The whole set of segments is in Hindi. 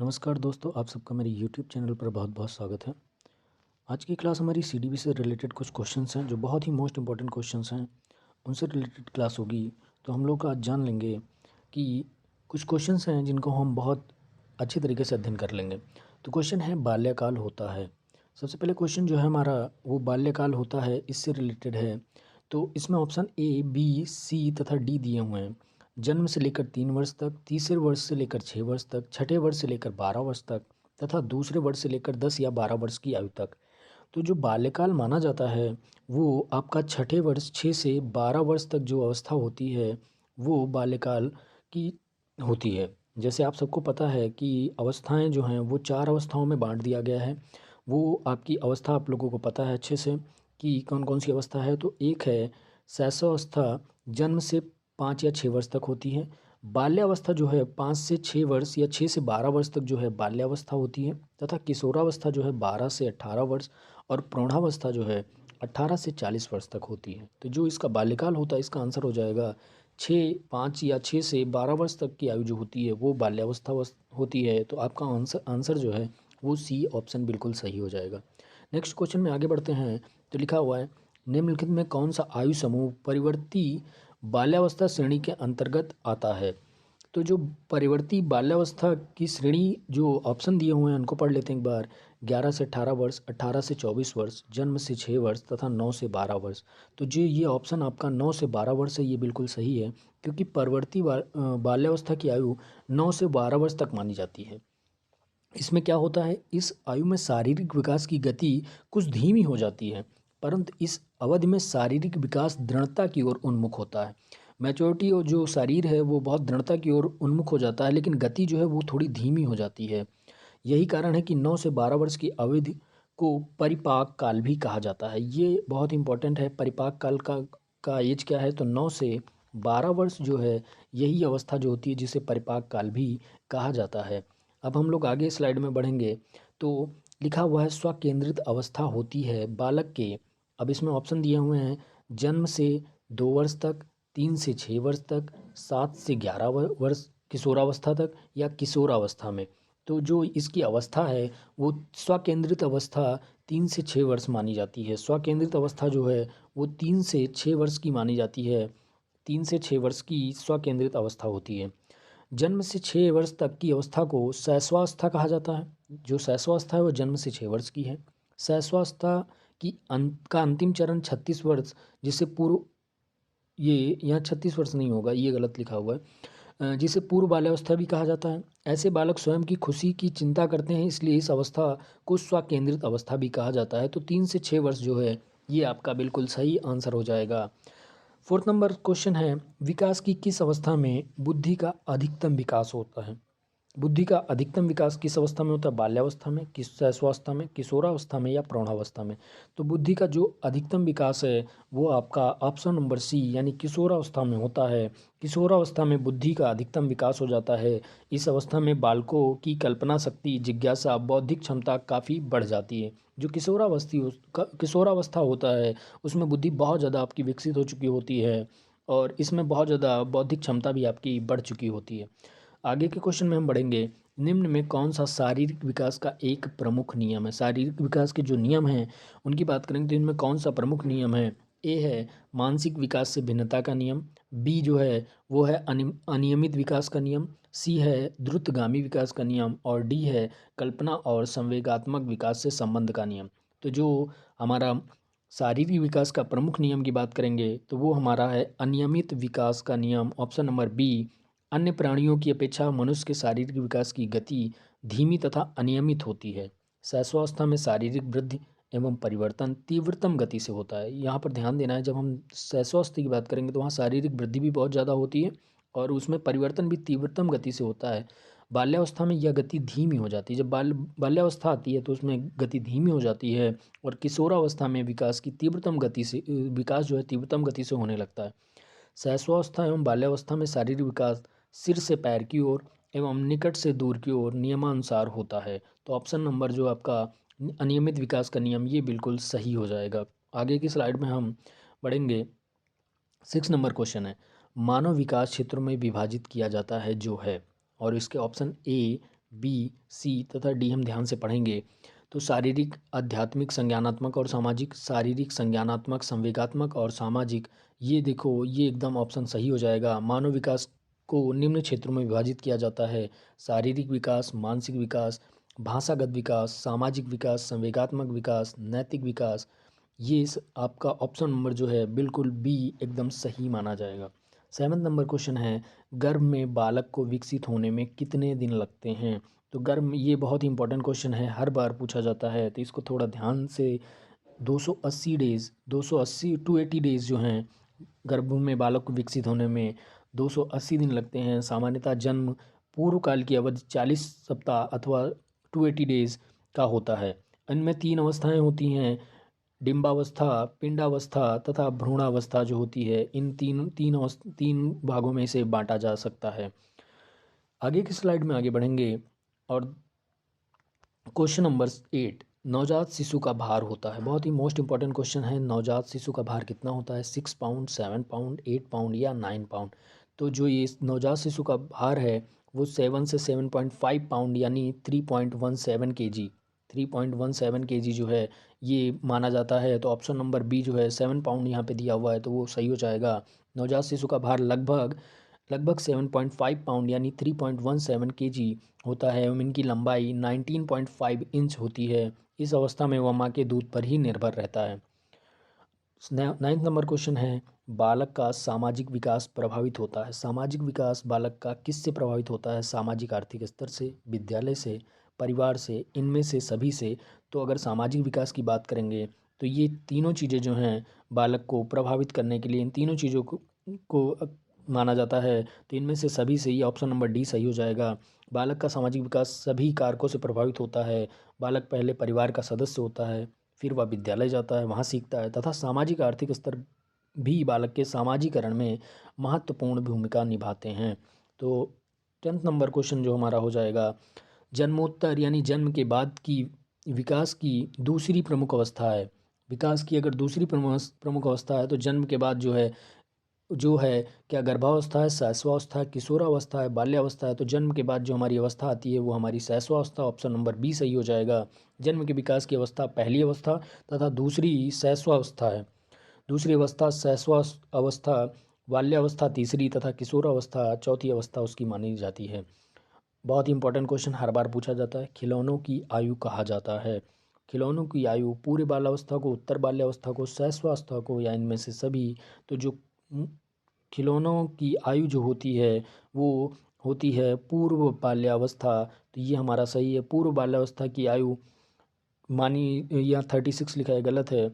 नमस्कार दोस्तों, आप सबका मेरे यूट्यूब चैनल पर बहुत बहुत स्वागत है। आज की क्लास हमारी सीडीबी से रिलेटेड कुछ क्वेश्चंस हैं जो बहुत ही मोस्ट इंपॉर्टेंट क्वेश्चंस हैं, उनसे रिलेटेड क्लास होगी। तो हम लोग आज जान लेंगे कि कुछ क्वेश्चंस हैं जिनको हम बहुत अच्छे तरीके से अध्ययन कर लेंगे। तो क्वेश्चन है बाल्यकाल होता है। सबसे पहले क्वेश्चन जो है हमारा वो बाल्यकाल होता है, इससे रिलेटेड है। तो इसमें ऑप्शन ए, बी, सी तथा डी दिए हुए हैं। जन्म से लेकर 3 वर्ष तक, तीसरे वर्ष से लेकर 6 वर्ष तक, छठे वर्ष से लेकर 12 वर्ष तक तथा दूसरे वर्ष से लेकर 10 या 12 वर्ष की आयु तक। तो जो बाल्यकाल माना जाता है वो आपका छठे वर्ष 6 से 12 वर्ष तक जो अवस्था होती है वो बाल्यकाल की होती है। जैसे आप सबको पता है कि अवस्थाएं जो हैं वो 4 अवस्थाओं में बांट दिया गया है। वो आपकी अवस्था आप लोगों को पता है अच्छे से कि कौन कौन सी अवस्था है। तो एक है शैशवावस्था, जन्म से 5 या 6 वर्ष तक होती है। बाल्यावस्था जो है 5 से 6 वर्ष या 6 से 12 वर्ष तक जो है बाल्यावस्था होती है। तथा किशोरावस्था जो है 12 से 18 वर्ष और प्रौढ़ावस्था जो है 18 से 40 वर्ष तक होती है। तो जो इसका बाल्यकाल होता है इसका आंसर हो जाएगा 5 या 6 से 12 वर्ष तक की आयु जो होती है वो बाल्यावस्था होती है। तो आपका आंसर जो है वो सी ऑप्शन बिल्कुल सही हो जाएगा। नेक्स्ट क्वेश्चन में आगे बढ़ते हैं। तो लिखा हुआ है निम्नलिखित में कौन सा आयु समूह परिवर्ती बाल्यावस्था श्रेणी के अंतर्गत आता है। तो जो परिवर्ती बाल्यावस्था की श्रेणी जो ऑप्शन दिए हुए हैं उनको पढ़ लेते हैं एक बार। 11 से 18 वर्ष, 18 से 24 वर्ष, जन्म से 6 वर्ष तथा 9 से 12 वर्ष। तो जो ये ऑप्शन आपका 9 से 12 वर्ष है ये बिल्कुल सही है, क्योंकि परिवर्ती बाल्यावस्था की आयु 9 से 12 वर्ष तक मानी जाती है। इसमें क्या होता है, इस आयु में शारीरिक विकास की गति कुछ धीमी हो जाती है, परंतु इस अवधि में शारीरिक विकास दृढ़ता की ओर उन्मुख होता है। मैच्योरिटी और जो शरीर है वो बहुत दृढ़ता की ओर उन्मुख हो जाता है, लेकिन गति जो है वो थोड़ी धीमी हो जाती है। यही कारण है कि 9 से 12 वर्ष की अवधि को परिपाक काल भी कहा जाता है। ये बहुत इंपॉर्टेंट है। परिपाक काल का एज क्या है, तो 9 से 12 वर्ष जो है यही अवस्था जो होती है जिसे परिपाक काल भी कहा जाता है। अब हम लोग आगे स्लाइड में बढ़ेंगे तो लिखा हुआ है स्वकेंद्रित अवस्था होती है बालक के। अब इसमें ऑप्शन दिए हुए हैं जन्म से 2 वर्ष तक, 3 से 6 वर्ष तक, 7 से 11 वर्ष किशोरावस्था तक या किशोरावस्था में। तो जो इसकी अवस्था है वो स्वकेंद्रित अवस्था 3 से 6 वर्ष मानी जाती है। स्वकेंद्रित अवस्था जो है वो 3 से 6 वर्ष की मानी जाती है। 3 से 6 वर्ष की स्वकेंद्रित अवस्था होती है। जन्म से 6 वर्ष तक की अवस्था को शैशवावस्था कहा जाता है। जो शैशवावस्था है वो जन्म से 6 वर्ष की है। शैशवावस्था की का अंतिम चरण 36 वर्ष, जिसे पूर्व, ये यहाँ 36 वर्ष नहीं होगा, ये गलत लिखा हुआ है, जिसे पूर्व बाल्यावस्था भी कहा जाता है। ऐसे बालक स्वयं की खुशी की चिंता करते हैं, इसलिए इस अवस्था को स्वकेंद्रित अवस्था भी कहा जाता है। तो 3 से 6 वर्ष जो है ये आपका बिल्कुल सही आंसर हो जाएगा। फोर्थ नंबर क्वेश्चन है विकास की किस अवस्था में बुद्धि का अधिकतम विकास होता है। बुद्धि का अधिकतम विकास किस अवस्था में होता है, बाल्यावस्था में, किस शैशवावस्था में, किशोरावस्था में या प्रौढ़ावस्था में। तो बुद्धि का जो अधिकतम विकास है वो आपका ऑप्शन नंबर सी यानी किशोरावस्था में होता है। किशोरावस्था में बुद्धि का अधिकतम विकास हो जाता है। इस अवस्था में बालकों की कल्पना शक्ति, जिज्ञासा, बौद्धिक क्षमता काफ़ी बढ़ जाती है। जो किशोरावस्था होता है उसमें बुद्धि बहुत ज़्यादा आपकी विकसित हो चुकी होती है और इसमें बहुत ज़्यादा बौद्धिक क्षमता भी आपकी बढ़ चुकी होती है। आगे के क्वेश्चन में हम बढ़ेंगे। निम्न में कौन सा शारीरिक विकास का एक प्रमुख नियम है। शारीरिक विकास के जो नियम हैं उनकी बात करेंगे तो इनमें कौन सा प्रमुख नियम है। ए है मानसिक विकास से भिन्नता का नियम, बी जो है वो है अनियमित विकास का नियम, सी है द्रुतगामी विकास का नियम और डी है कल्पना और संवेगात्मक विकास से संबंध का नियम। तो जो हमारा शारीरिक विकास का प्रमुख नियम की बात करेंगे तो वो हमारा है अनियमित विकास का नियम, ऑप्शन नंबर बी। अन्य प्राणियों की अपेक्षा मनुष्य के शारीरिक विकास की गति धीमी तथा अनियमित होती है। शैशवावस्था में शारीरिक वृद्धि एवं परिवर्तन तीव्रतम गति से होता है। यहाँ पर ध्यान देना है, जब हम शैशवावस्था की बात करेंगे तो वहाँ शारीरिक वृद्धि भी बहुत ज़्यादा होती है और उसमें परिवर्तन भी तीव्रतम गति से होता है। बाल्यावस्था में यह गति धीमी हो जाती है। जब बाल्यावस्था आती है तो उसमें गति धीमी हो जाती है और किशोरावस्था में विकास की तीव्रतम गति से विकास जो है तीव्रतम गति से होने लगता है। शैशवावस्था एवं बाल्यावस्था में शारीरिक विकास सिर से पैर की ओर एवं निकट से दूर की ओर नियमानुसार होता है। तो ऑप्शन नंबर जो आपका अनियमित विकास का नियम ये बिल्कुल सही हो जाएगा। आगे की स्लाइड में हम बढ़ेंगे। 6 नंबर क्वेश्चन है मानव विकास क्षेत्रों में विभाजित किया जाता है जो है, और इसके ऑप्शन ए बी, सी तथा डी हम ध्यान से पढ़ेंगे तो शारीरिक, आध्यात्मिक, संज्ञानात्मक और सामाजिक। शारीरिक, संज्ञानात्मक, संवेगात्मक और सामाजिक, ये देखो ये एकदम ऑप्शन सही हो जाएगा। मानव विकास को निम्न क्षेत्रों में विभाजित किया जाता है: शारीरिक विकास, मानसिक विकास, भाषागत विकास, सामाजिक विकास, संवेगात्मक विकास, नैतिक विकास। आपका ऑप्शन नंबर जो है बिल्कुल बी एकदम सही माना जाएगा। 7 नंबर क्वेश्चन है, गर्भ में बालक को विकसित होने में कितने दिन लगते हैं? तो गर्भ में, ये बहुत ही इंपॉर्टेंट क्वेश्चन है, हर बार पूछा जाता है, तो इसको थोड़ा ध्यान से 280 डेज़, 280 टू 80 डेज़ जो हैं गर्भ में बालक को विकसित होने में 280 दिन लगते हैं। सामान्यतः जन्म पूर्व काल की अवधि 40 सप्ताह अथवा 280 डेज़ का होता है। इनमें 3 अवस्थाएं होती हैं: डिम्बावस्था, पिंडावस्था तथा भ्रूणावस्था जो होती है। इन तीन भागों में इसे बांटा जा सकता है। आगे की स्लाइड में आगे बढ़ेंगे और क्वेश्चन नंबर 8, नवजात शिशु का भार होता है। बहुत ही मोस्ट इंपॉर्टेंट क्वेश्चन है, नवजात शिशु का भार कितना होता है? 6 पाउंड, 7 पाउंड, 8 पाउंड या 9 पाउंड? तो जो ये नवजात शिशु का भार है वो 7 से 7.5 पाउंड यानी 3.17 केजी, 3.17 केजी जो है ये माना जाता है। तो ऑप्शन नंबर बी जो है 7 पाउंड यहाँ पे दिया हुआ है तो वो सही हो जाएगा। नवजात शिशु का भार लगभग 7.5 पाउंड यानी 3.17 केजी होता है एवं इनकी लंबाई 19.5 इंच होती है। इस अवस्था में वह माँ के दूध पर ही निर्भर रहता है। 9th नंबर क्वेश्चन है, बालक का सामाजिक विकास प्रभावित होता है। सामाजिक विकास बालक का किससे प्रभावित होता है? सामाजिक आर्थिक स्तर से, विद्यालय से, परिवार से, इनमें से सभी से। तो अगर सामाजिक विकास की बात करेंगे तो ये तीनों चीज़ें जो हैं बालक को प्रभावित करने के लिए इन तीनों चीज़ों को माना जाता है। तो इनमें से सभी से ये ऑप्शन नंबर डी सही हो जाएगा। बालक का सामाजिक विकास सभी कारकों से प्रभावित होता है। बालक पहले परिवार का सदस्य होता है, फिर वह विद्यालय जाता है, वहाँ सीखता है तथा सामाजिक आर्थिक स्तर भी बालक के सामाजिकरण में महत्वपूर्ण भूमिका निभाते हैं। तो 10th नंबर क्वेश्चन जो हमारा हो जाएगा, जन्मोत्तर यानी जन्म के बाद की विकास की दूसरी प्रमुख अवस्था है। विकास की अगर दूसरी प्रमुख अवस्था है तो जन्म के बाद जो है क्या गर्भावस्था है, शैशवावस्था है, किशोरावस्था है, बाल्यावस्था है? तो जन्म के बाद जो हमारी अवस्था आती है वो हमारी शैशवावस्था, ऑप्शन नंबर बी सही हो जाएगा। जन्म के विकास की अवस्था पहली अवस्था तथा दूसरी शैशवावस्था है। दूसरी अवस्था शैशवावस्था, बाल्यावस्था तीसरी तथा किशोरावस्था चौथी अवस्था उसकी मानी जाती है। बहुत ही इंपॉर्टेंट क्वेश्चन हर बार पूछा जाता है, खिलौनों की आयु कहा जाता है। खिलौनों की आयु पूर्व बाल्यावस्था को, उत्तर बाल्यावस्था को, शैशवावस्था को या इनमें से सभी? तो जो खिलौनों की आयु जो होती है वो होती है पूर्व बाल्यावस्था। तो ये हमारा सही है। पूर्व बाल्यावस्था की आयु मानी, यहाँ 36 लिखा है, गलत है।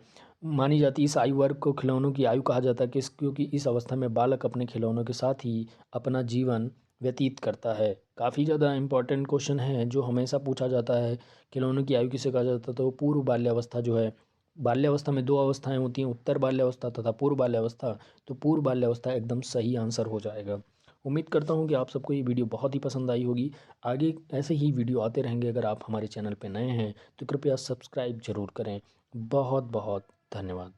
मानी जाती इस आयु वर्ग को खिलौनों की आयु कहा जाता है क्योंकि इस अवस्था में बालक अपने खिलौनों के साथ ही अपना जीवन व्यतीत करता है। काफ़ी ज़्यादा इंपॉर्टेंट क्वेश्चन है जो हमेशा पूछा जाता है, खिलौनों की आयु किसे कहा जाता है? तो पूर्व बाल्यावस्था जो है, बाल्यावस्था में 2 अवस्थाएं होती हैं, उत्तर बाल्यावस्था तथा पूर्व बाल्यावस्था। तो पूर्व बाल्यावस्था एकदम सही आंसर हो जाएगा। उम्मीद करता हूँ कि आप सबको ये वीडियो बहुत ही पसंद आई होगी। आगे ऐसे ही वीडियो आते रहेंगे। अगर आप हमारे चैनल पर नए हैं तो कृपया सब्सक्राइब जरूर करें। बहुत बहुत धन्यवाद।